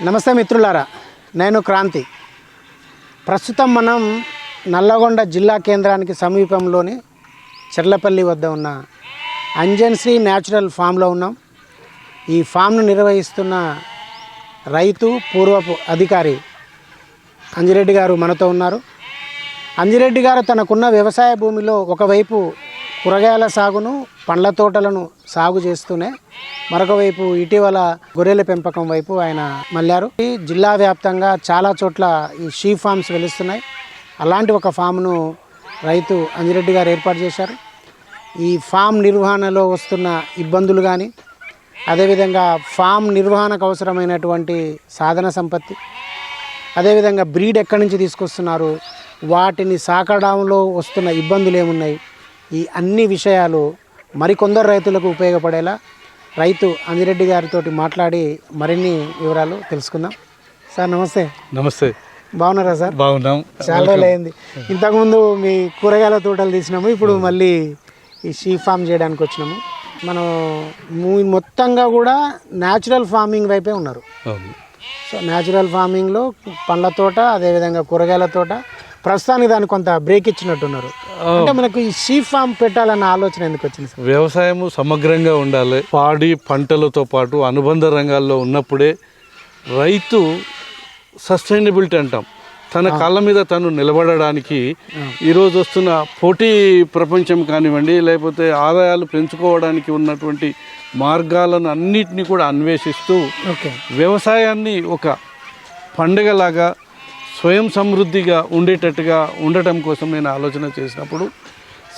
నమస్తే మిత్రులారా, నేను క్రాంతి. ప్రస్తుతం మనం నల్లగొండ జిల్లా కేంద్రానికి సమీపంలోని చెర్లపల్లి వద్ద ఉన్న అంజన్శ్రీ న్యాచురల్ ఫామ్లో ఉన్నాం. ఈ ఫామ్ను నిర్వహిస్తున్న రైతు పూర్వపు అధికారి అంజిరెడ్డి గారు మనతో ఉన్నారు. అంజిరెడ్డి గారు తనకున్న వ్యవసాయ భూమిలో ఒకవైపు కూరగాయల సాగును, పండ్ల తోటలను సాగు చేస్తూనే మరొక వైపు ఇటీవల గొర్రెల పెంపకం వైపు ఆయన మళ్ళారు. ఈ జిల్లా వ్యాప్తంగా చాలా చోట్ల ఈ షీ ఫామ్స్ వెలుస్తున్నాయి. అలాంటి ఒక ఫామ్ను రైతు అంజిరెడ్డి గారు ఏర్పాటు చేశారు. ఈ ఫామ్ నిర్వహణలో వస్తున్న ఇబ్బందులు కానీ, అదేవిధంగా ఫామ్ నిర్వహణకు అవసరమైనటువంటి సాధన సంపత్తి, అదేవిధంగా బ్రీడ్ ఎక్కడి నుంచి తీసుకొస్తున్నారు, వాటిని సాకడంలో వస్తున్న ఇబ్బందులు ఏమున్నాయి, ఈ అన్ని విషయాలు మరికొందరు రైతులకు ఉపయోగపడేలా రైతు అంజిరెడ్డి గారితో మాట్లాడి మరిన్ని వివరాలు తెలుసుకుందాం. సార్ నమస్తే. నమస్తే. బాగున్నారా సార్? బాగున్నాం. చాలా రోజులు అయింది. ఇంతకుముందు మీ కూరగాయల తోటలు తీసినాము, ఇప్పుడు మళ్ళీ ఈ షీ ఫామ్ చేయడానికి వచ్చినాము. మనం మొత్తంగా కూడా న్యాచురల్ ఫార్మింగ్ వైపే ఉన్నారు. సో న్యాచురల్ ఫార్మింగ్లో పండ్ల తోట, అదేవిధంగా కూరగాయల తోట, ప్రస్తుతానికి దాన్ని కొంత బ్రేక్ ఇచ్చినట్టున్నారు. అంటే మనకు ఈ షీ ఫామ్ పెట్టాలన్న ఆలోచన ఎందుకు వచ్చింది సార్? వ్యవసాయము సమగ్రంగా ఉండాలి. పాడి పంటలతో పాటు అనుబంధ రంగాల్లో ఉన్నప్పుడే రైతు సస్టైనబిలిటీ అంటాం, తన కాళ్ళ మీద తను నిలబడడానికి ఈరోజు వస్తున్న పోటీ ప్రపంచం కానివ్వండి, లేకపోతే ఆదాయాలు పెంచుకోవడానికి ఉన్నటువంటి మార్గాలను అన్నిటినీ కూడా అన్వేషిస్తూ వ్యవసాయాన్ని ఒక పండుగలాగా స్వయం సమృద్ధిగా ఉండేటట్టుగా ఉండటం కోసం నేను ఆలోచన చేసినప్పుడు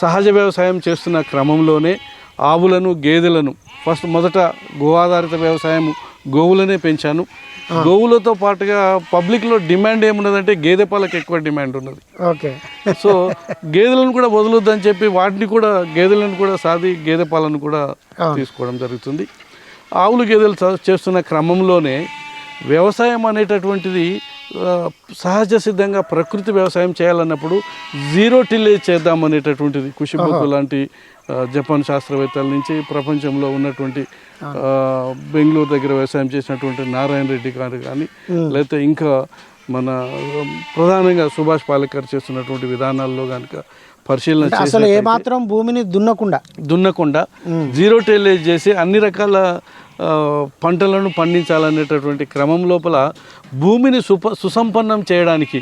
సహజ వ్యవసాయం చేస్తున్న క్రమంలోనే ఆవులను, గేదెలను మొదట గో ఆధారిత వ్యవసాయం, గోవులనే పెంచాను. గోవులతో పాటుగా పబ్లిక్లో డిమాండ్ ఏమున్నదంటే గేదె పాలకు ఎక్కువ డిమాండ్ ఉన్నది. సో గేదెలను కూడా వదలొద్దని చెప్పి వాటిని కూడా, గేదెలను కూడా సాది గేదె పాలను కూడా తీసుకోవడం జరుగుతుంది. ఆవులు, గేదెలు చేస్తున్న క్రమంలోనే వ్యవసాయం అనేటటువంటిది సహజ సిద్ధంగా ప్రకృతి వ్యవసాయం చేయాలన్నప్పుడు జీరో టిల్లేజ్ చేద్దామనేటటువంటిది కుషిబుకు లాంటి జపాన్ శాస్త్రవేత్తల నుంచి, ప్రపంచంలో ఉన్నటువంటి బెంగళూరు దగ్గర వ్యవసాయం చేసినటువంటి నారాయణ రెడ్డి గారు కానీ, లేకపోతే ఇంకా మన ప్రధానంగా సుభాష్ పాలేకర్ చేస్తున్నటువంటి విధానాల్లో కనుక పరిశీలన చేసి అసలు ఏమాత్రం భూమిని దున్నకుండా జీరో టిల్లేజ్ చేసి అన్ని రకాల పంటలను పండించాలనేటటువంటి క్రమం లోపల భూమిని సుసంపన్నం చేయడానికి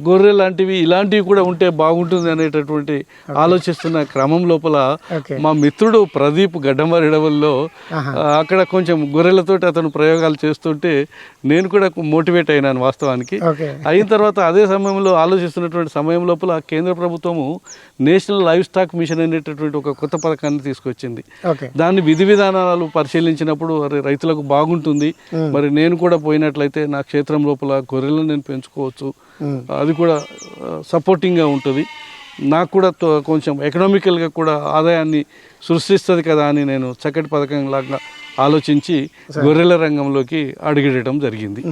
గొర్రె లాంటివి ఇలాంటివి కూడా ఉంటే బాగుంటుంది అనేటటువంటి ఆలోచిస్తున్న క్రమం లోపల మా మిత్రుడు ప్రదీప్ గడ్డమరిడవల్లో అక్కడ కొంచెం గొర్రెలతోటి అతను ప్రయోగాలు చేస్తుంటే నేను కూడా మోటివేట్ అయినాను వాస్తవానికి. అయిన తర్వాత అదే సమయంలో ఆలోచిస్తున్నటువంటి సమయం లోపల కేంద్ర ప్రభుత్వము నేషనల్ లైవ్ స్టాక్ మిషన్ అనేటటువంటి ఒక కొత్త పథకాన్ని తీసుకొచ్చింది. దాన్ని విధి విధానాలు పరిశీలించినప్పుడు రైతులకు బాగుంటుంది, మరి నేను కూడా పోయినట్లయితే నా క్షేత్రం లోపల గొర్రెలను నేను పెంచుకోవచ్చు, అది కూడా సపోర్టింగ్గా ఉంటుంది, నాకు కూడా కొంచెం ఎకనామికల్గా కూడా ఆదాయాన్ని సృష్టిస్తుంది కదా అని నేను చక్కటి పథకం లాగా ఆలోచించి గొర్రెల రంగంలోకి అడుగుడటం జరిగింది.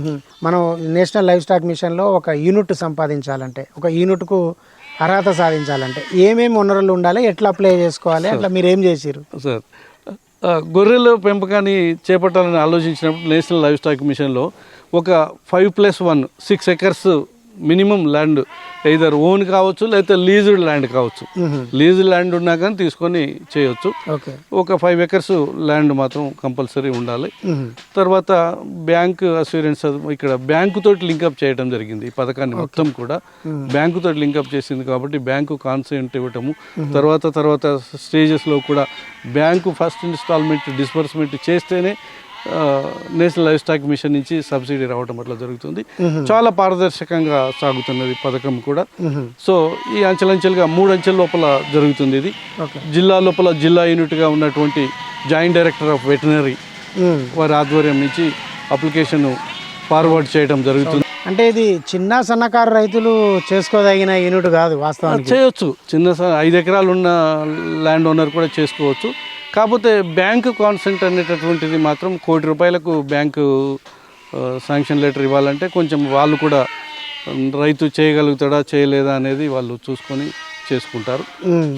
మనం నేషనల్ లైవ్ స్టాక్ మిషన్లో ఒక యూనిట్ సంపాదించాలంటే, ఒక యూనిట్కు అర్హత సాధించాలంటే ఏమేమి వనరులు ఉండాలి, ఎట్లా అప్లై చేసుకోవాలి, అట్లా మీరు ఏం చేసారు సార్? గొర్రెల పెంపకాన్ని చేపట్టాలని ఆలోచించినప్పుడు నేషనల్ లైవ్ స్టాక్ మిషన్లో ఒక 5+1 6 acres minimum land, either own కావచ్చు లేకపోతే లీజ్డ్ ల్యాండ్ కావచ్చు. లీజ్ ల్యాండ్ ఉన్నా కానీ తీసుకొని చేయొచ్చు. ఒక 5 ఎకర్స్ ల్యాండ్ మాత్రం కంపల్సరీ ఉండాలి. తర్వాత బ్యాంక్ అస్యూరెన్స్, ఇక్కడ బ్యాంకు తోటి లింకప్ చేయడం జరిగింది. ఈ పథకాన్ని మొత్తం కూడా బ్యాంకు తోటి లింకప్ చేసింది కాబట్టి బ్యాంకు కాన్సెంట్ ఇవ్వటము, తర్వాత స్టేజెస్లో కూడా బ్యాంకు ఫస్ట్ ఇన్స్టాల్మెంట్ డిస్బర్స్మెంట్ చేస్తేనే నేషనల్ లైవ్ స్టాక్ మిషన్ నుంచి సబ్సిడీ రావడం అట్లా జరుగుతుంది. చాలా పారదర్శకంగా సాగుతున్నది పథకం కూడా. సో ఈ అంచెలంచెలుగా 3 అంచెల లోపల జరుగుతుంది. ఇది జిల్లా లోపల జిల్లా యూనిట్గా ఉన్నటువంటి జాయింట్ డైరెక్టర్ ఆఫ్ వెటనరీ వారి ఆధ్వర్యం నుంచి అప్లికేషన్ ఫార్వర్డ్ చేయడం జరుగుతుంది. అంటే ఇది చిన్న సన్నకారు రైతులు చేసుకోదగిన యూనిట్ కాదు, వాస్తవానికి చేయొచ్చు. 5 ఎకరాలు ఉన్న ల్యాండ్ ఓనర్ కూడా చేసుకోవచ్చు. కాకపోతే బ్యాంకు కాన్సెంట్ అనేటటువంటిది మాత్రం ₹1,00,00,000 బ్యాంకు శాంక్షన్ లెటర్ ఇవ్వాలంటే కొంచెం వాళ్ళు కూడా రైతు చేయగలుగుతాడా చేయలేదా అనేది వాళ్ళు చూసుకొని చేసుకుంటారు.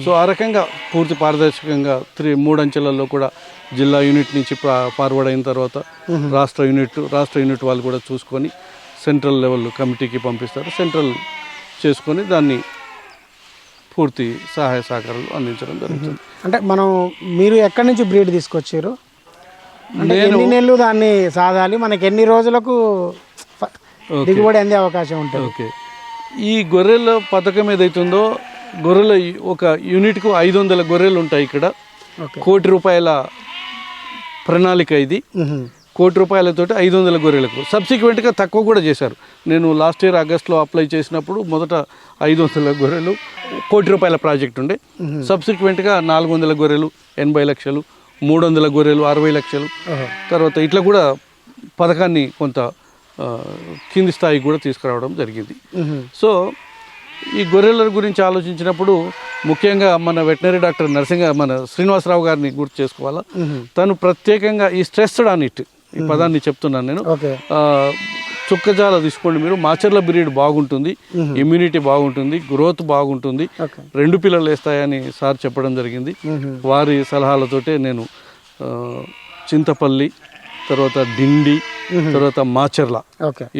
సో ఆ రకంగా పూర్తి పారదర్శకంగా 3 అంచెలలో కూడా జిల్లా యూనిట్ నుంచి ఫార్వర్డ్ అయిన తర్వాత రాష్ట్ర యూనిట్ వాళ్ళు కూడా చూసుకొని సెంట్రల్ లెవెల్ కమిటీకి పంపిస్తారు. సెంట్రల్ చేసుకొని దాన్ని పూర్తి సహాయ సహకారాలు అందించడం జరుగుతుంది. అంటే మీరు ఎక్కడి నుంచి బ్రీడ్ తీసుకొచ్చారు? అంటే ఎన్ని నెలలు దాన్ని సాధాలి, మనకి ఎన్ని రోజులకు దిగుబడి అందే అవకాశం ఉంటుంది? ఓకే, ఈ గొర్రెల పథకం ఏదైతుందో గొర్రెల ఒక యూనిట్కు 500 గొర్రెలు ఉంటాయి ఇక్కడ. ₹1 కోటి ప్రణాళిక ఇది. ₹1 కోటి 500 గొర్రెలకు సబ్సిక్వెంట్గా తక్కువ కూడా చేశారు. నేను లాస్ట్ ఇయర్ ఆగస్ట్లో అప్లై చేసినప్పుడు మొదట 500 గొర్రెలు ₹1 కోటి ప్రాజెక్ట్ ఉండే. సబ్సిక్వెంట్గా 400 గొర్రెలు 80 లక్షలు, 300 గొర్రెలు 60 లక్షలు, తర్వాత ఇట్లా కూడా పథకాన్ని కొంత కింది స్థాయికి కూడా తీసుకురావడం జరిగింది. సో ఈ గొర్రెల గురించి ఆలోచించినప్పుడు ముఖ్యంగా మన వెటనరీ డాక్టర్ మన శ్రీనివాసరావు గారిని గుర్తు చేసుకోవాలా. తను ప్రత్యేకంగా ఈ స్ట్రెస్డ్ ఆన్ ఇట్, ఈ పదాన్ని చెప్తున్నాను నేను. చుక్కజాల తీసుకోండి మీరు, మాచర్ల బ్రీడ్ బాగుంటుంది, ఇమ్యూనిటీ బాగుంటుంది, గ్రోత్ బాగుంటుంది, 2 పిల్లలు వేస్తాయని సార్ చెప్పడం జరిగింది. వారి సలహాలతోటే నేను చింతపల్లి, తర్వాత డిండి, తర్వాత మాచర్ల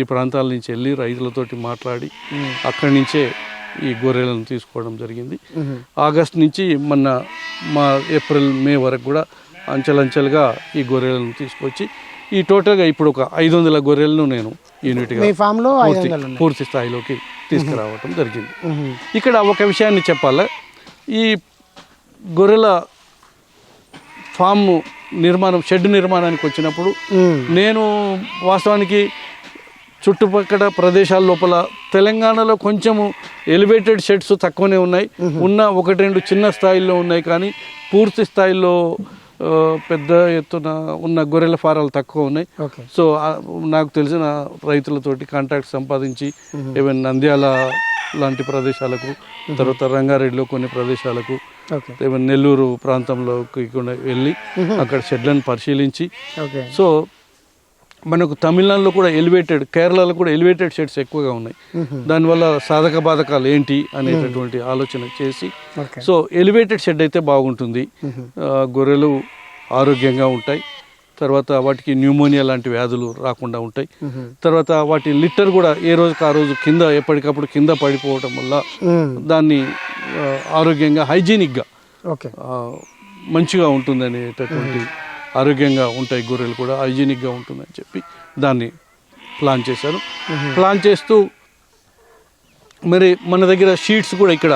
ఈ ప్రాంతాల నుంచి వెళ్ళి రైతులతోటి మాట్లాడి అక్కడి నుంచే ఈ గొర్రెలను తీసుకోవడం జరిగింది. ఆగస్ట్ నుంచి మా ఏప్రిల్ మే వరకు కూడా అంచెలంచెలుగా ఈ గొర్రెలను తీసుకొచ్చి ఈ టోటల్గా ఇప్పుడు ఒక 500 గొర్రెలను నేను యూనిట్గా పూర్తి స్థాయిలోకి తీసుకురావటం జరిగింది. ఇక్కడ ఒక విషయాన్ని చెప్పాలా, ఈ గొర్రెల ఫామ్ షెడ్ నిర్మాణానికి వచ్చినప్పుడు నేను వాస్తవానికి చుట్టుపక్కల ప్రదేశాల లోపల తెలంగాణలో కొంచెము ఎలివేటెడ్ షెడ్స్ తక్కువనే ఉన్నాయి, 1-2 చిన్న స్థాయిలో ఉన్నాయి, కానీ పూర్తి స్థాయిలో పెద్ద ఎత్తున ఉన్న గొర్రెల ఫారాలు తక్కువ ఉన్నాయి. సో నాకు తెలిసిన రైతులతోటి కాంటాక్ట్ సంపాదించి ఈవెన్ నంద్యాల లాంటి ప్రదేశాలకు, తర్వాత రంగారెడ్డిలో కొన్ని ప్రదేశాలకు, ఈవెన్ నెల్లూరు ప్రాంతంలోకి వెళ్ళి అక్కడ షెడ్లను పరిశీలించి, సో మనకు తమిళనాడులో కూడా కేరళలో కూడా ఎలివేటెడ్ షెడ్స్ ఎక్కువగా ఉన్నాయి. దానివల్ల సాధక బాధకాలు ఏంటి అనేటటువంటి ఆలోచన చేసి, సో ఎలివేటెడ్ షెడ్ అయితే బాగుంటుంది, గొర్రెలు ఆరోగ్యంగా ఉంటాయి, తర్వాత వాటికి న్యూమోనియా లాంటి వ్యాధులు రాకుండా ఉంటాయి, తర్వాత వాటి లిట్టర్ కూడా ఏ రోజుకి ఆ రోజు ఎప్పటికప్పుడు కింద పడిపోవటం వల్ల దాన్ని ఆరోగ్యంగా హైజీనిక్గా మంచిగా ఉంటుంది అనేటటువంటి, ఆరోగ్యంగా ఉంటాయి గొర్రెలు కూడా, హైజీనిక్గా ఉంటుందని చెప్పి దాన్ని ప్లాన్ చేశారు. ప్లాన్ చేస్తూ మరి మన దగ్గర షీట్స్ కూడా ఇక్కడ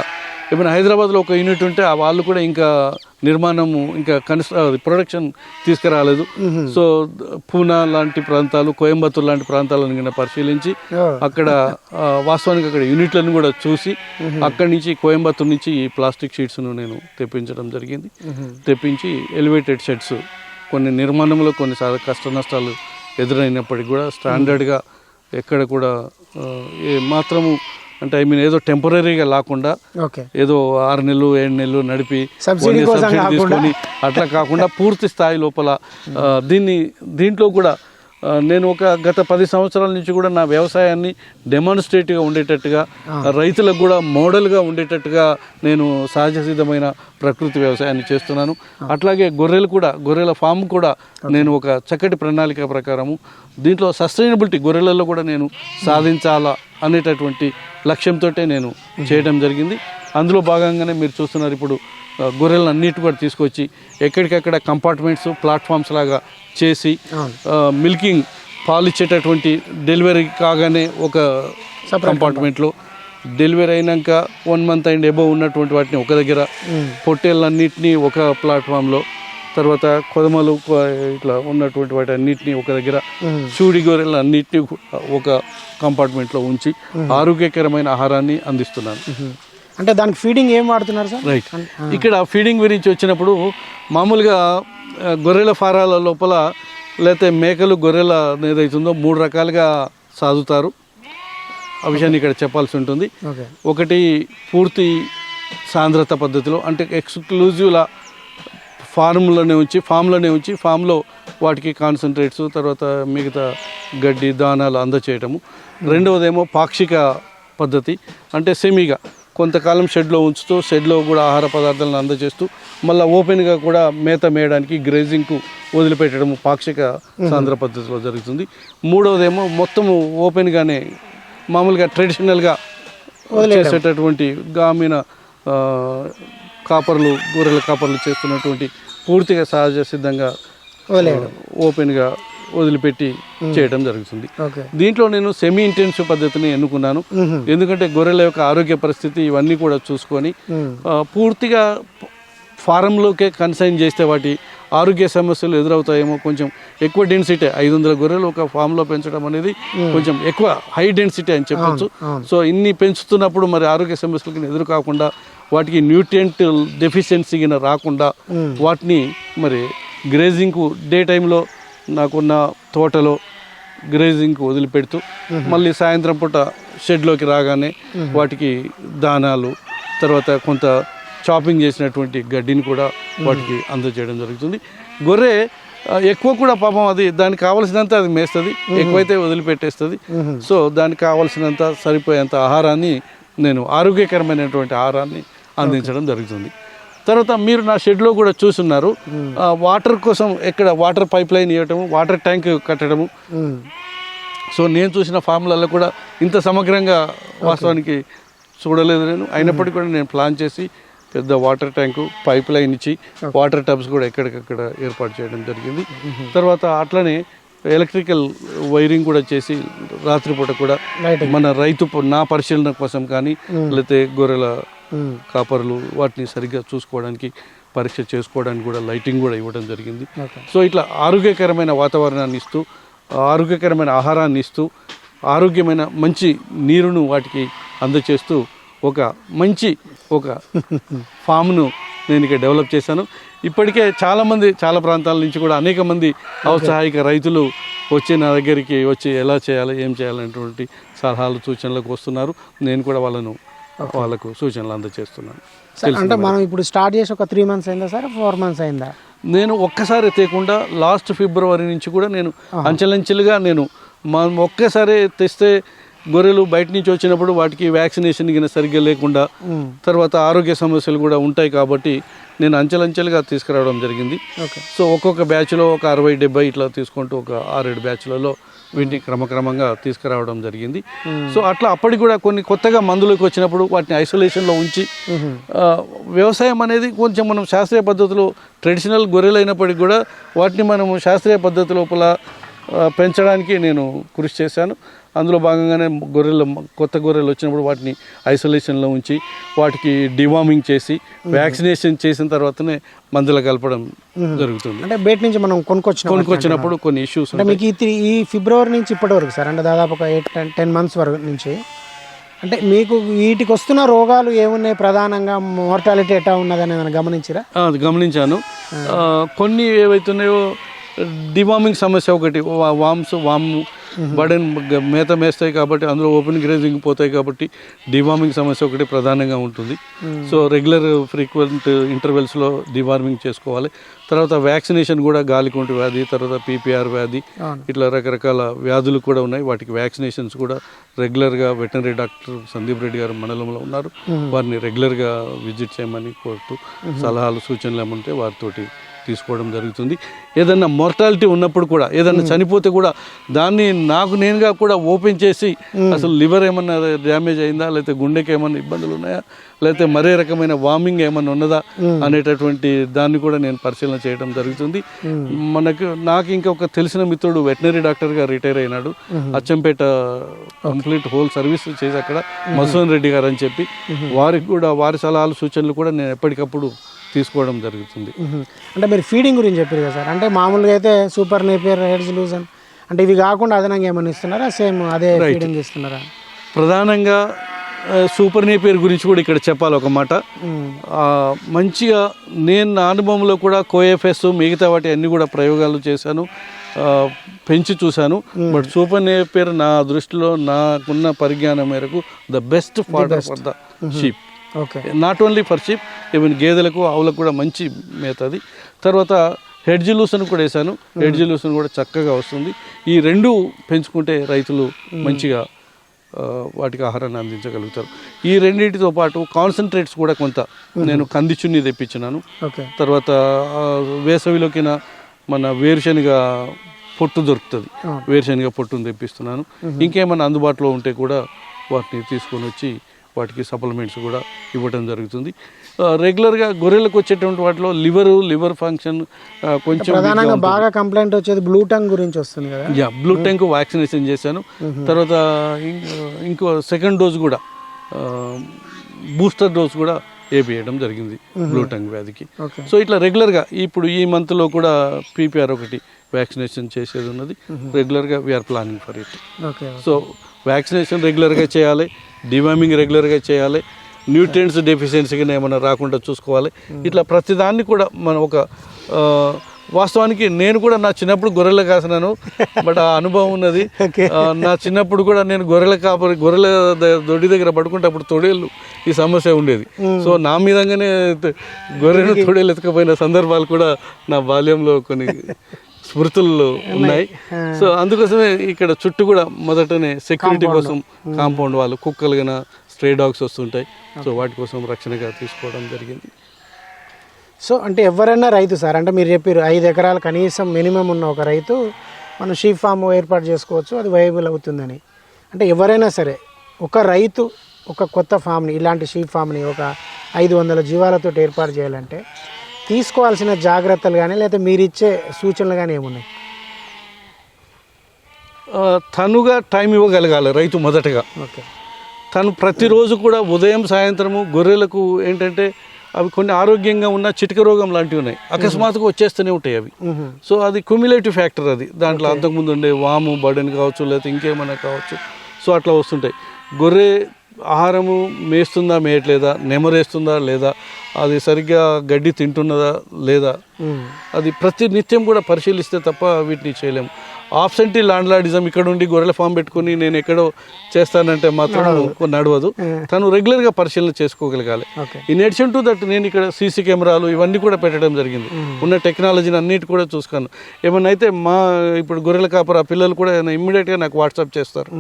ఏమైనా హైదరాబాద్లో ఒక యూనిట్ ఉంటే వాళ్ళు కూడా ఇంకా నిర్మాణము ఇంకా ప్రొడక్షన్ తీసుకురాలేదు. సో పూనా లాంటి ప్రాంతాలు, కోయంబత్తూర్ లాంటి ప్రాంతాలను పరిశీలించి అక్కడ వాస్తవానికి అక్కడ యూనిట్లను కూడా చూసి అక్కడి నుంచి కోయంబత్తూర్ నుంచి ఈ ప్లాస్టిక్ షీట్స్ను నేను తెప్పించడం జరిగింది. తెప్పించి ఎలివేటెడ్ షెడ్స్ కొన్ని నిర్మాణంలో కొన్ని కష్ట నష్టాలు ఎదురైనప్పటికీ కూడా స్టాండర్డ్గా ఎక్కడ కూడా ఏ మాత్రము అంటే ఏదో టెంపరీగా లేకుండా ఏదో 6 నెలలు 7 నెలలు నడిపి సబ్సిడీ తీసుకొని అట్లా కాకుండా పూర్తి స్థాయి లోపల దీంట్లో కూడా నేను గత 10 సంవత్సరాల నుంచి కూడా నా వ్యవసాయాన్ని డెమాన్స్ట్రేటివ్గా ఉండేటట్టుగా, రైతులకు కూడా మోడల్గా ఉండేటట్టుగా నేను సహజ సిద్ధమైన ప్రకృతి వ్యవసాయాన్ని చేస్తున్నాను. అట్లాగే గొర్రెల ఫామ్ కూడా నేను ఒక చక్కటి ప్రణాళిక ప్రకారము దీంట్లో సస్టైనబిలిటీ గొర్రెలలో కూడా నేను సాధించాలా అనేటటువంటి లక్ష్యంతో నేను చేయడం జరిగింది. అందులో భాగంగానే మీరు చూస్తున్నారు ఇప్పుడు గొర్రెలను అన్నిటి కూడా తీసుకొచ్చి ఎక్కడికక్కడ కంపార్ట్మెంట్స్, ప్లాట్ఫామ్స్ లాగా చేసి మిల్కింగ్ పాలు ఇచ్చేటటువంటి డెలివరీ కాగానే ఒక కంపార్ట్మెంట్లో, డెలివరీ అయినాక 1 మంత్ అండ్ ఎబోవ్ ఉన్నటువంటి వాటిని ఒక దగ్గర, పొట్టేళ్ళన్నింటినీ ఒక ప్లాట్ఫామ్లో, తర్వాత కొదమలు ఇట్లా ఉన్నటువంటి వాటి అన్నింటినీ ఒక దగ్గర, చూడి గొర్రెలు అన్నింటినీ ఒక కంపార్ట్మెంట్లో ఉంచి ఆరోగ్యకరమైన ఆహారాన్ని అందిస్తున్నాను. అంటే దానికి ఫీడింగ్ ఏం వాడుతున్నారు సార్? రైట్, ఇక్కడ ఫీడింగ్ గురించి వచ్చినప్పుడు మామూలుగా గొర్రెల ఫారాల లోపల లేకపోతే మేకలు గొర్రెల ఏదైతుందో 3 రకాలుగా సాదుతారు. ఆ విషయాన్ని ఇక్కడ చెప్పాల్సి ఉంటుంది. ఒకటి పూర్తి సాంద్రత పద్ధతిలో, అంటే ఎక్స్క్లూజివ్లా ఫామ్లోనే ఉంచి ఫామ్లో వాటికి కాన్సన్ట్రేట్స్, తర్వాత మిగతా గడ్డి దానాలు అందచేయటము. రెండవదేమో పాక్షిక పద్ధతి, అంటే సెమీగా కొంతకాలం షెడ్లో ఉంచుతూ షెడ్లో కూడా ఆహార పదార్థాలను అందజేస్తూ మళ్ళీ ఓపెన్గా కూడా మేత మేయడానికి గ్రేజింగ్కు వదిలిపెట్టడం పాక్షిక సాంద్ర పద్ధతిలో జరుగుతుంది. మూడవదేమో మొత్తము ఓపెన్గానే మామూలుగా ట్రెడిషనల్గా చేసేటటువంటి గ్రామీణ కాపర్లు గొర్రెల కాపర్లు చేస్తున్నటువంటి పూర్తిగా సహజ సిద్ధంగా ఓపెన్గా వదిలిపెట్టి చేయడం జరుగుతుంది. దీంట్లో నేను సెమీ ఇంటెన్సివ్ పద్ధతిని ఎన్నుకున్నాను. ఎందుకంటే గొర్రెల యొక్క ఆరోగ్య పరిస్థితి ఇవన్నీ కూడా చూసుకొని పూర్తిగా ఫారంలోకే కన్సైన్ చేస్తే వాటి ఆరోగ్య సమస్యలు ఎదురవుతాయేమో, కొంచెం ఎక్కువ డెన్సిటీ 500 గొర్రెలు ఒక ఫామ్లో పెంచడం అనేది కొంచెం ఎక్కువ హై డెన్సిటీ అని చెప్పొచ్చు. సో ఇన్ని పెంచుతున్నప్పుడు మరి ఆరోగ్య సమస్యలకి ఎదురు కాకుండా వాటికి న్యూట్రియంట్ డెఫిషియన్సీ రాకుండా వాటిని మరి గ్రేజింగ్కు డే టైంలో నాకున్న తోటలో గ్రేజింగ్కు వదిలిపెడుతూ మళ్ళీ సాయంత్రం పూట షెడ్లోకి రాగానే వాటికి దానాలు తర్వాత కొంత చాపింగ్ చేసినటువంటి గడ్డిని కూడా వాటికి అందజేయడం జరుగుతుంది. గొర్రె ఎక్కువ కూడా పాపం అది దానికి కావాల్సినంత అది మేస్తుంది, ఎక్కువైతే వదిలిపెట్టేస్తుంది. సో దానికి కావాల్సినంత సరిపోయేంత ఆహారాన్ని నేను ఆరోగ్యకరమైనటువంటి ఆహారాన్ని అందించడం జరుగుతుంది. తర్వాత మీరు నా షెడ్లో కూడా చూస్తున్నారు, వాటర్ కోసం ఎక్కడ వాటర్ పైప్ లైన్ ఇవ్వటము, వాటర్ ట్యాంక్ కట్టడము. సో నేను చూసిన ఫామ్లలో కూడా ఇంత సమగ్రంగా వాస్తవానికి చూడలేదు నేను. అయినప్పటికీ కూడా నేను ప్లాన్ చేసి పెద్ద వాటర్ ట్యాంకు పైప్ లైన్ ఇచ్చి వాటర్ టబ్స్ కూడా ఎక్కడికక్కడ ఏర్పాటు చేయడం జరిగింది. తర్వాత అట్లనే ఎలక్ట్రికల్ వైరింగ్ కూడా చేసి రాత్రిపూట కూడా మన రైతు నా పరిశీలన కోసం కానీ లేకపోతే గొర్రెల కాపర్లు వాటిని సరిగ్గా చూసుకోవడానికి పరీక్ష చేసుకోవడానికి కూడా లైటింగ్ కూడా ఇవ్వడం జరిగింది. సో ఇట్లా ఆరోగ్యకరమైన వాతావరణాన్ని ఇస్తూ ఆరోగ్యకరమైన ఆహారాన్ని ఇస్తూ ఆరోగ్యమైన మంచి నీరును వాటికి అందచేస్తూ ఒక మంచి ఫామ్ను నేను ఇక్కడ డెవలప్ చేశాను. ఇప్పటికే చాలామంది చాలా ప్రాంతాల నుంచి కూడా అనేక మంది ఔత్సాహిక రైతులు వచ్చి నా దగ్గరికి వచ్చి ఎలా చేయాలి ఏం చేయాలనేటువంటి సలహాలు సూచనలకు వస్తున్నారు. నేను కూడా వాళ్ళకు సూచనలు అందజేస్తున్నాను. అంటే మనం ఇప్పుడు స్టార్ట్ చేసి ఒక 3 months అయిందా సార్, 4 months అయిందా? నేను ఒక్కసారి తేకుండా లాస్ట్ ఫిబ్రవరి నుంచి కూడా నేను అంచెలంచెలుగా నేను ఒక్కసారి తెస్తే గొర్రెలు బయట నుంచి వచ్చినప్పుడు వాటికి వ్యాక్సినేషన్ కింద సరిగ్గా లేకుండా తర్వాత ఆరోగ్య సమస్యలు కూడా ఉంటాయి కాబట్టి నేను అంచెలంచెలుగా తీసుకురావడం జరిగింది. సో ఒక్కొక్క బ్యాచ్లో ఒక 60-70 ఇట్లా తీసుకుంటూ ఒక 6-7 బ్యాచ్లలో వీటిని క్రమక్రమంగా తీసుకురావడం జరిగింది. సో అట్లా అప్పటికి కూడా కొన్ని కొత్తగా మందులకు వచ్చినప్పుడు వాటిని ఐసోలేషన్లో ఉంచి వ్యవసాయం అనేది కొంచెం మనం శాస్త్రీయ పద్ధతిలో ట్రెడిషనల్ గొర్రెలు అయినప్పటికీ కూడా వాటిని మనము శాస్త్రీయ పద్ధతి లోపల పెంచడానికి నేను కృషి చేశాను. అందులో భాగంగానే కొత్త గొర్రెలు వచ్చినప్పుడు వాటిని ఐసోలేషన్లో ఉంచి వాటికి డివార్మింగ్ చేసి వ్యాక్సినేషన్ చేసిన తర్వాతనే మందులు కలపడం జరుగుతుంది. అంటే బయట నుంచి మనం కొనుక్కొచ్చినప్పుడు కొన్ని ఇష్యూస్ అంటే మీకు ఈ ఫిబ్రవరి నుంచి ఇప్పటి వరకు సార్, అంటే దాదాపు ఒక 8-10 months వరకు నుంచి అంటే మీకు వీటికి వస్తున్న రోగాలు ఏమున్నాయి, ప్రధానంగా మోర్టాలిటీ ఎట్లా ఉన్నదని ఏమైనా గమనించారా? గమనించాను. కొన్ని ఏవైతున్నాయో డివార్మింగ్ సమస్య ఒకటి, వాము బర్డెన్ మేత మేస్తాయి కాబట్టి అందులో ఓపెన్ గ్రేజింగ్ పోతాయి కాబట్టి డివార్మింగ్ సమస్య ఒకటి ప్రధానంగా ఉంటుంది. సో రెగ్యులర్ ఫ్రీక్వెంట్ ఇంటర్వెల్స్లో డివార్మింగ్ చేసుకోవాలి. తర్వాత వ్యాక్సినేషన్ కూడా గాలికుంటు వ్యాధి, తర్వాత పీపీఆర్ వ్యాధి, ఇట్లా రకరకాల వ్యాధులు కూడా ఉన్నాయి. వాటికి వ్యాక్సినేషన్స్ కూడా రెగ్యులర్గా వెటనరీ డాక్టర్ సందీప్ రెడ్డి గారు మండలంలో ఉన్నారు, వారిని రెగ్యులర్గా విజిట్ చేయమని కోరుతూ సలహాలు సూచనలు ఏమంటే వారితోటి తీసుకోవడం జరుగుతుంది. ఏదన్నా మోర్టాలిటీ ఉన్నప్పుడు కూడా ఏదన్నా చనిపోతే కూడా దాన్ని నేనుగా కూడా ఓపెన్ చేసి అసలు లివర్ ఏమన్నా డ్యామేజ్ అయిందా, లేకపోతే గుండెకి ఏమన్నా ఇబ్బందులు ఉన్నాయా, లేకపోతే మరే రకమైన వామింగ్ ఏమన్నా ఉన్నదా అనేటటువంటి దాన్ని కూడా నేను పరిశీలన చేయడం జరుగుతుంది. నాకు ఇంకా ఒక తెలిసిన మిత్రుడు వెటనరీ డాక్టర్గా రిటైర్ అయినాడు, అచ్చంపేట కంప్లీట్ హోల్ సర్వీస్ చేసి అక్కడ మసూన్ రెడ్డి గారు అని చెప్పి వారికి కూడా వారి సలహాలు సూచనలు కూడా నేను ఎప్పటికప్పుడు తీసుకోవడం జరుగుతుంది. అంటే మీరు ఫీడింగ్ గురించి చెప్పారు కదా సార్, అంటే మామూలుగా అయితే సూపర్ నేపియర్, హార్ట్జ్ అంటే ఇవి కాకుండా అదనంగా ఏమైనా ఇస్తున్నారా, సేమ్ అదే ఫీడింగ్ ఇస్తున్నారా? ప్రధానంగా సూపర్ నేపియర్ గురించి కూడా ఇక్కడ చెప్పాలి ఒక మాట. మంచిగా నేను నా అనుభవంలో కూడా కోఎఫ్ఎస్ మిగతా వాటి అన్ని కూడా ప్రయోగాలు చేశాను, పెంచి చూశాను. బట్ సూపర్ నేపియర్ నా దృష్టిలో నాకున్న పరిజ్ఞానం మేరకు the best fodder for the sheep. Not only for sheep, even గేదెలకు ఆవులకు కూడా మంచి మేత అది. తర్వాత హెడ్జిలూసన్ కూడా వేసాను, హెడ్జిలూసన్ కూడా చక్కగా వస్తుంది. ఈ రెండు పెంచుకుంటే రైతులు మంచిగా వాటికి ఆహారాన్ని అందించగలుగుతారు. ఈ రెండింటితో పాటు కాన్సన్ట్రేట్స్ కూడా కొంత నేను కందిచున్ని తెప్పించినాను. తర్వాత వేసవిలోకిన మన వేరుశనగ పొట్టు దొరుకుతుంది, వేరుశనగ పొట్టును తెప్పిస్తున్నాను. ఇంకేమైనా అందుబాటులో ఉంటే కూడా వాటిని తీసుకొని వచ్చి వాటికి సప్లిమెంట్స్ కూడా ఇవ్వడం జరుగుతుంది. రెగ్యులర్గా గొర్రెలకు వచ్చేటువంటి వాటిలో లివర్ ఫంక్షన్ కొంచెం ప్రధానంగా బాగా కంప్లైంట్ వచ్చేది బ్లూ టంగ్ గురించి వస్తుంది కదా. బ్లూ టంగ్ వ్యాక్సినేషన్ చేశాను. తర్వాత ఇంకో సెకండ్ డోస్ కూడా బూస్టర్ డోస్ కూడా వేయడం జరిగింది బ్లూ టంగ్ వ్యాధికి. సో ఇట్లా రెగ్యులర్గా ఇప్పుడు ఈ మంత్లో కూడా PPR ఒకటి వ్యాక్సినేషన్ చేసేది ఉన్నది. రెగ్యులర్గా we are planning for it. So vaccination రెగ్యులర్గా చేయాలి, డివార్మింగ్ రెగ్యులర్గా చేయాలి, న్యూట్రియంట్స్ డెఫిషియన్సీగా ఏమైనా రాకుండా చూసుకోవాలి. ఇట్లా ప్రతిదాన్ని కూడా మనం ఒక వాస్తవానికి నేను కూడా నా చిన్నప్పుడు గొర్రెలు కాసినాను, బట్ ఆ అనుభవం ఉన్నది. నా చిన్నప్పుడు కూడా నేను గొర్రెల దొడ్డి దగ్గర పడుకుంటే అప్పుడు తొడేళ్ళు ఈ సమస్య ఉండేది. సో నా మీదంగానే గొర్రెను తొడేలు ఎత్తుకపోయిన సందర్భాలు కూడా నా బాల్యంలో కొన్ని స్మృతుల్లో ఉన్నాయి. సో అందుకోసమే ఇక్కడ చుట్టూ కూడా మొదటనే సెక్యూరిటీ కోసం కాంపౌండ్ వాళ్ళు కుక్కలు గిన స్ట్రే డాగ్స్ వస్తుంటాయి. సో వాటి కోసం రక్షణగా తీసుకోవడం జరిగింది. సో అంటే ఎవరైనా రైతు సార్, అంటే మీరు చెప్పారు 5 ఎకరాలు కనీసం మినిమం ఉన్న ఒక రైతు మనం షీప్ ఫామ్ ఏర్పాటు చేసుకోవచ్చు, అది వైబుల్ అవుతుందని. అంటే ఎవరైనా సరే ఒక రైతు ఒక కొత్త ఫామ్ని, ఇలాంటి షీప్ ఫామ్ని ఒక 500 జీవాలతో ఏర్పాటు చేయాలంటే తీసుకోవాల్సిన జాగ్రత్తలు కానీ లేకపోతే మీరు ఇచ్చే సూచనలు కానీ ఏమున్నాయి? తనుగా టైం ఇవ్వగలగాలి రైతు. మొదటగా తను ప్రతిరోజు కూడా ఉదయం సాయంత్రము గొర్రెలకు ఏంటంటే అవి కొన్ని ఆరోగ్యంగా ఉన్న చిటిక రోగం లాంటివి ఉన్నాయి, అకస్మాత్తుగా వచ్చేస్తూనే ఉంటాయి అవి. సో అది క్యుములేటివ్ ఫ్యాక్టర్ అది. దాంట్లో అంతకుముందు ఉండే వాము బర్డెన్ కావచ్చు, లేకపోతే ఇంకేమైనా కావచ్చు. సో అట్లా వస్తుంటాయి. గొర్రె ఆహారము మేస్తుందా మేయట్లేదా, నెమరేస్తుందా లేదా, అది సరిగ్గా గడ్డి తింటున్నదా లేదా, అది ప్రతి నిత్యం కూడా పరిశీలిస్తే తప్ప వీటిని చేయలేము. ఆబ్సెంటీ ల్యాండ్లార్డిజం, ఇక్కడ ఉండి గొర్రెల ఫామ్ పెట్టుకుని నేను ఎక్కడో చేస్తానంటే మాత్రం నడవదు. తను రెగ్యులర్గా పరిశీలన చేసుకోగలగాలి. ఇన్ అడిషన్ టు దట్ నేను ఇక్కడ CC కెమెరాలు ఇవన్నీ కూడా పెట్టడం జరిగింది. ఉన్న టెక్నాలజీని అన్నిటి కూడా చూసుకున్నాను. ఏమన్నా అయితే మా ఇప్పుడు గొర్రెల కాపర పిల్లలు కూడా ఇమ్మీడియట్గా నాకు వాట్సాప్ చేస్తారు.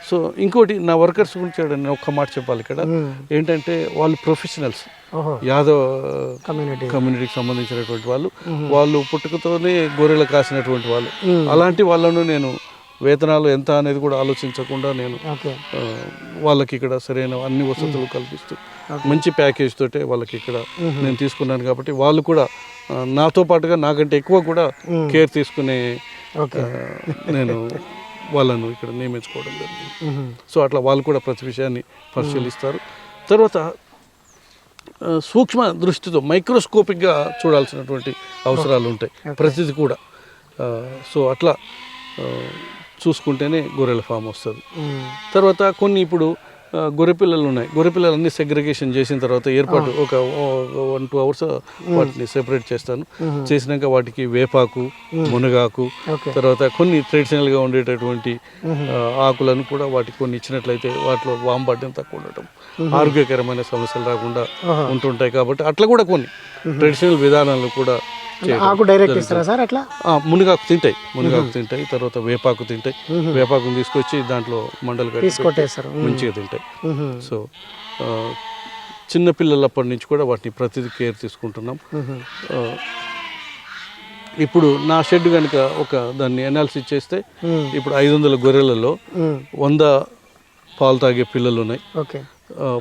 సో ఇంకోటి నా వర్కర్స్ గురించి నేను ఒక్క మాట చెప్పాలి. ఇక్కడ ఏంటంటే వాళ్ళు ప్రొఫెషనల్స్, యాదవ్ కమ్యూనిటీకి సంబంధించినటువంటి వాళ్ళు పుట్టుకతోనే గొర్రెలు కాసినటువంటి వాళ్ళు. అలాంటి వాళ్ళను నేను వేతనాలు ఎంత అనేది కూడా ఆలోచించకుండా నేను వాళ్ళకి ఇక్కడ సరైన అన్ని వసతులు కల్పిస్తూ మంచి ప్యాకేజ్ తోటే వాళ్ళకి ఇక్కడ నేను తీసుకున్నాను. కాబట్టి వాళ్ళు కూడా నాతో పాటుగా నాకంటే ఎక్కువ కూడా కేర్ తీసుకునే నేను వాళ్ళను ఇక్కడ నియమించుకోవడం జరిగింది. సో అట్లా వాళ్ళు కూడా ప్రతి విషయాన్ని పరిశీలిస్తారు. తర్వాత సూక్ష్మ దృష్టితో మైక్రోస్కోపిక్గా చూడాల్సినటువంటి అవసరాలు ఉంటాయి ప్రతిదీ కూడా. సో అట్లా చూసుకుంటేనే గొర్రెల ఫామ్ వస్తుంది. తర్వాత కొన్ని ఇప్పుడు గొర్రె పిల్లలు ఉన్నాయి. గొర్రె పిల్లలన్నీ సెగ్రిగేషన్ చేసిన తర్వాత ఏర్పాటు ఒక 1-2 hours వాటిని సెపరేట్ చేస్తాను. చేసినాక వాటికి వేపాకు, మునగాకు, తర్వాత కొన్ని ట్రెడిషనల్గా ఉండేటటువంటి ఆకులను కూడా వాటికి కొన్ని ఇచ్చినట్లయితే వాటిలో వామ్ పడ్డం తక్కువ ఉండటం, ఆరోగ్యకరమైన సమస్యలు రాకుండా ఉంటుంటాయి. కాబట్టి అట్లా కూడా కొన్ని ట్రెడిషనల్ విధానాలు కూడా ఆకు డైరెక్ట్ ఇస్తారా సార్? అట్లా మునగాకు తింటాయి, తర్వాత వేపాకు తింటాయి. వేపాకుని తీసుకొచ్చి దాంట్లో మండలు కట్టి మంచిగా తింటాయి. సో చిన్న పిల్లలప్పటి నుంచి కూడా వాటిని ప్రతిదీ కేర్ తీసుకుంటున్నాం. ఇప్పుడు నా షెడ్ కనుక ఒక దాన్ని అనాలిసిస్ చేస్తే ఇప్పుడు 500 గొర్రెలలో 100 పాలు తాగే పిల్లలు ఉన్నాయి.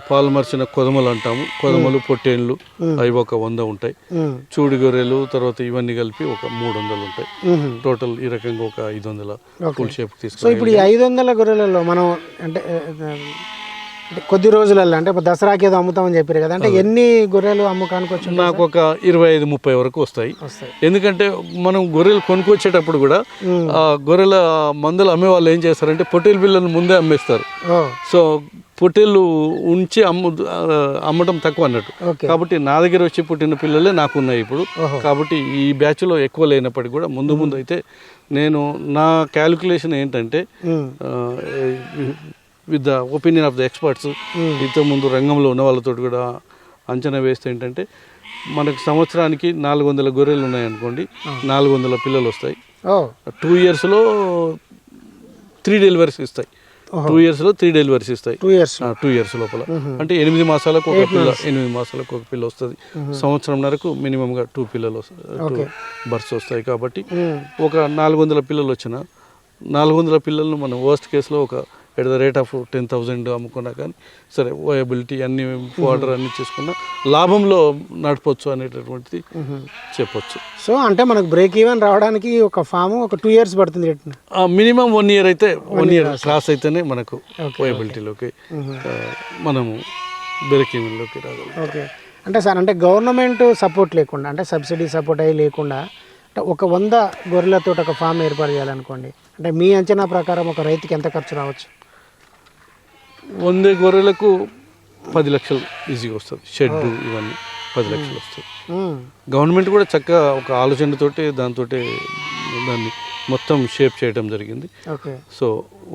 పాలు మర్చిన కొదమలు అంటాము, కొదమలు పొట్టేళ్ళు అవి ఒక 100 ఉంటాయి. చూడి గొర్రెలు తర్వాత ఇవన్నీ కలిపి ఒక 300 ఉంటాయి. టోటల్ ఈ రకంగా ఒక 500 ఫుల్ షేప్ తీసుకు. సో ఇప్పుడు ఈ 500 గొర్రెలలో మనం అంటే కొద్ది రోజులలో అంటే దసరాకి ఏదో అమ్ముతామని చెప్పారు కదా, అంటే ఎన్ని గొర్రెలు అమ్మకానికి వచ్చి? నాకు ఒక 25-30 వరకు వస్తాయి. ఎందుకంటే మనం గొర్రెలు కొనుక్కొచ్చేటప్పుడు కూడా గొర్రెల మందలు అమ్మే వాళ్ళు ఏం చేస్తారంటే పొట్టేలు పిల్లలు ముందే అమ్మేస్తారు. సో పొట్టేళ్ళు ఉంచి అమ్మటం తక్కువ అన్నట్టు. కాబట్టి నా దగ్గర వచ్చి పుట్టిన పిల్లలే నాకు ఉన్నాయి ఇప్పుడు. కాబట్టి ఈ బ్యాచ్లో ఎక్కువ లేనప్పటికీ కూడా ముందు అయితే నేను నా క్యాలిక్యులేషన్ ఏంటంటే with the opinion of the experts, ఇంతకుముందు రంగంలో ఉన్న వాళ్ళతో కూడా అంచనా వేస్తే ఏంటంటే మనకు సంవత్సరానికి 400 గొర్రెలు ఉన్నాయనుకోండి, 400 పిల్లలు వస్తాయి. 2 yearsలో 3 డెలివరీస్ ఇస్తాయి. 2 ఇయర్స్లో 3 డెలివరీస్ ఇస్తాయి. 2 ఇయర్స్ లోపల అంటే 8 మాసాలకు ఒక పిల్ల, 8 మాసాలకు ఒక పిల్ల వస్తుంది. సంవత్సరంన్నరకు మినిమంగా 2 పిల్లలు 2 బర్త్స్ వస్తాయి. కాబట్టి ఒక 400 పిల్లలు వచ్చిన 400 పిల్లలను మనం వర్స్ట్ కేసులో ఒక ఎట్ ద రేట్ ఆఫ్ 10,000 అమ్ముకున్నా కానీ సరే వయబిలిటీ అన్ని వాటర్ అన్ని చేసుకున్నా లాభంలో నడపచ్చు అనేటటువంటిది చెప్పొచ్చు. సో అంటే మనకు బ్రేక్ ఈవెన్ రావడానికి ఒక ఫామ్ ఒక 2 ఇయర్స్ పడుతుంది. మినిమం 1 ఇయర్ అయితే 1 ఇయర్ క్రాస్ అయితేనే మనకు వయబిలిటీలోకి మనము బ్రేక్ ఈవెన్లోకి రాగలం. ఓకే. అంటే సార్ అంటే గవర్నమెంట్ సపోర్ట్ లేకుండా అంటే సబ్సిడీ సపోర్ట్ అయ్యి లేకుండా అంటే ఒక 100 గొర్రెలతో ఒక ఫామ్ ఏర్పాటు చేయాలనుకోండి, అంటే మీ అంచనా ప్రకారం ఒక రైతుకి ఎంత ఖర్చు రావచ్చు? 100 గొర్రెలకు 10 లక్షలు ఈజీగా వస్తుంది. షెడ్ ఇవన్నీ 10 లక్షలు వస్తుంది. గవర్నమెంట్ కూడా చక్కగా ఒక ఆలోచనతోటి దాన్ని మొత్తం షేప్ చేయడం జరిగింది. సో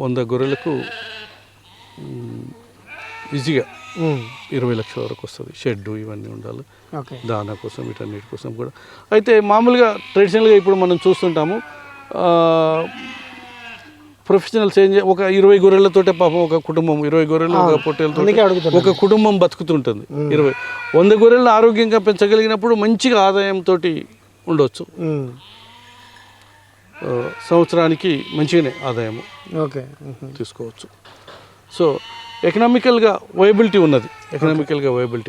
100 గొర్రెలకు ఈజీగా 20 లక్షల వరకు వస్తుంది. షెడ్ ఇవన్నీ ఉండాలి, దానా కోసం వీటన్నిటి కోసం కూడా. అయితే మామూలుగా ట్రెడిషనల్గా ఇప్పుడు మనం చూస్తుంటాము ప్రొఫెషనల్స్ ఒక 20 గొర్రెలతోటే పాపం ఒక కుటుంబం 20 గొర్రెలు ఒక పొట్టేలతో ఒక కుటుంబం బతుకుతుంటుంది. 100 గొర్రెలను ఆరోగ్యంగా పెంచగలిగినప్పుడు మంచిగా ఆదాయంతో ఉండవచ్చు. సంవత్సరానికి మంచిగానే ఆదాయం తీసుకోవచ్చు. సో ఎకనామికల్గా వయబిలిటీ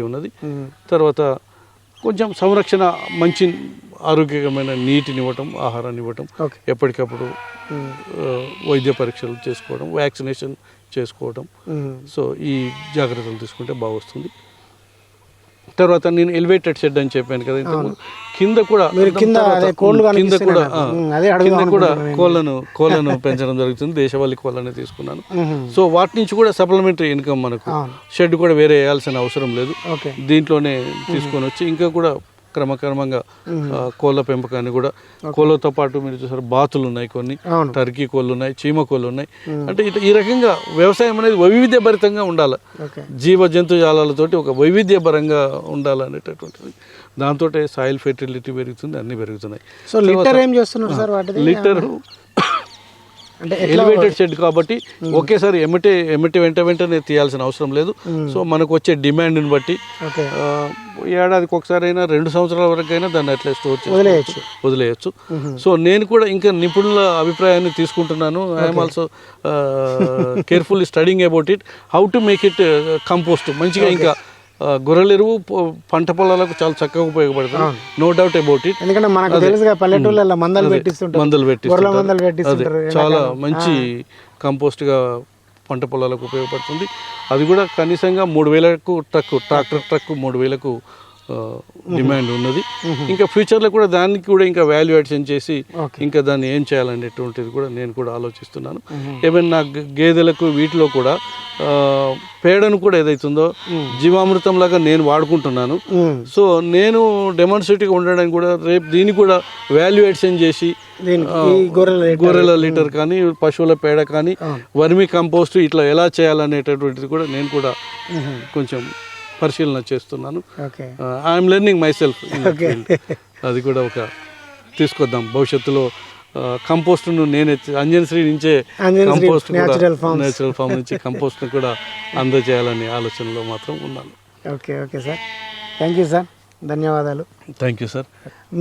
ఉన్నది. తర్వాత కొంచెం సంరక్షణ, మంచి ఆరోగ్యకరమైన నీటిని ఇవ్వటం, ఆహారాన్ని ఇవ్వటం, ఎప్పటికప్పుడు వైద్య పరీక్షలు చేసుకోవడం, వ్యాక్సినేషన్ చేసుకోవడం. సో ఈ జాగ్రత్తలు తీసుకుంటే బాగొస్తుంది. తర్వాత నేను ఎలివేటెడ్ షెడ్ అని చెప్పాను కదా ఇంతకు, కింద కూడా కోళ్ళను పెంచడం జరుగుతుంది. దేశవాళీ కోళ్ళని తీసుకున్నాను. సో వాటి నుంచి కూడా సప్లిమెంటరీ ఇన్కమ్ మనకు. షెడ్ కూడా వేరే వేయాల్సిన అవసరం లేదు, దీంట్లోనే తీసుకొని వచ్చి ఇంకా కూడా క్రమక్రమంగా కోళ్ళ పెంపకాన్ని కూడా, కోళ్ళతో పాటు మీరు చూసారు బాతులు ఉన్నాయి, కొన్ని టర్కీ కోళ్ళు ఉన్నాయి, చీమ కోళ్ళు ఉన్నాయి. అంటే ఈ రకంగా వ్యవసాయం అనేది వైవిధ్యభరితంగా ఉండాలి, జీవ జంతుజాలాలతోటి ఒక వైవిధ్యభరంగా ఉండాలనేటటువంటిది. దాంతో సాయిల్ ఫెర్టిలిటీ పెరుగుతుంది, అన్ని పెరుగుతున్నాయి. సో లిటర్ ఏం చేస్తున్నారు సార్? లీటర్ అంటే ఎలివేటెడ్ షెడ్ కాబట్టి ఒకేసారి వెంటనే తీయాల్సిన అవసరం లేదు. సో మనకు వచ్చే డిమాండ్ని బట్టి ఏడాదికి ఒకసారి అయినా 2 సంవత్సరాల వరకు అయినా దాన్ని అట్లా స్టోర్ చేసి వదిలేయచ్చు. సో నేను కూడా ఇంకా నిపుణుల అభిప్రాయాన్ని తీసుకుంటున్నాను. I'm also carefully studying about it, how to make it compost. మంచిగా ఇంకా గొర్రెల ఎరువు పంట పొలాలకు చాలా చక్కగా ఉపయోగపడుతుంది, నో డౌట్ అబౌట్ ఇట్. ఎందుకంటే మనకు తెలుసుగా పల్లెటూళ్ళలో మందలు పెట్టి చాలా మంచి కంపోస్ట్గా పంట పొలాలకు ఉపయోగపడుతుంది. అది కూడా కనీసంగా 3,000కు ట్రాక్టర్ ట్రక్ 3,000కు డిమాండ్ ఉన్నది. ఇంకా ఫ్యూచర్లో కూడా దానికి కూడా ఇంకా వాల్యూ అడిషన్ చేసి ఇంకా దాన్ని ఏం చేయాలనేటువంటిది కూడా నేను కూడా ఆలోచిస్తున్నాను. ఈవెన్ నా గేదెలకు వీటిలో కూడా పేడను కూడా ఏదైతుందో జీవామృతం లాగా నేను వాడుకుంటున్నాను. సో నేను డెమాన్స్ట్రేటివ్గా ఉండడానికి కూడా రేపు దీన్ని కూడా వాల్యూ అడిషన్ చేసి గొర్రెల లీటర్ కానీ పశువుల పేడ కానీ వర్మి కంపోస్ట్ ఇట్లా ఎలా చేయాలనేటటువంటిది కూడా నేను కూడా కొంచెం పరిశీలన చేస్తున్నాను. I'm learning my self. అది కూడా ఒక తీసుకొద్దాం భవిష్యత్తులో. కంపోస్ట్ను నేనే అంజన్శ్రీ నుంచే కంపోస్ట్ నేచురల్ ఫామ్ నుంచి కంపోస్ట్ను కూడా అందజేయాలనే ఆలోచనలో మాత్రం ఉన్నాను. Okay sir, thank you sir, ధన్యవాదాలు. Thank you sir.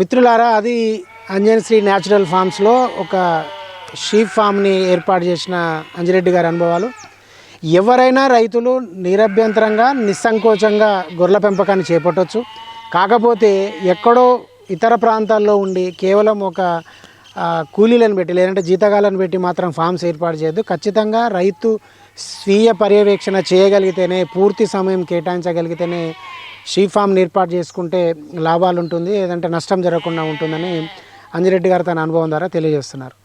మిత్రులారా, అది అంజన్శ్రీ న్యాచురల్ ఫామ్స్లో ఒక షీప్ ఫామ్ని ఏర్పాటు చేసిన అంజిరెడ్డి గారి అనుభవాలు. ఎవరైనా రైతులు నిరభ్యంతరంగా నిస్సంకోచంగా గొర్రెల పెంపకాన్ని చేపట్టవచ్చు. కాకపోతే ఎక్కడో ఇతర ప్రాంతాల్లో ఉండి కేవలం ఒక కూలీలను పెట్టి లేదంటే జీతగాలను పెట్టి మాత్రం ఫామ్స్ ఏర్పాటు చేయొద్దు. ఖచ్చితంగా రైతు స్వీయ పర్యవేక్షణ చేయగలిగితేనే, పూర్తి సమయం కేటాయించగలిగితేనే షీప్ ఫామ్ని ఏర్పాటు చేసుకుంటే లాభాలు ఉంటుంది, లేదంటే నష్టం జరగకుండా ఉంటుందని అంజిరెడ్డి గారు తన అనుభవం ద్వారా తెలియజేస్తున్నారు.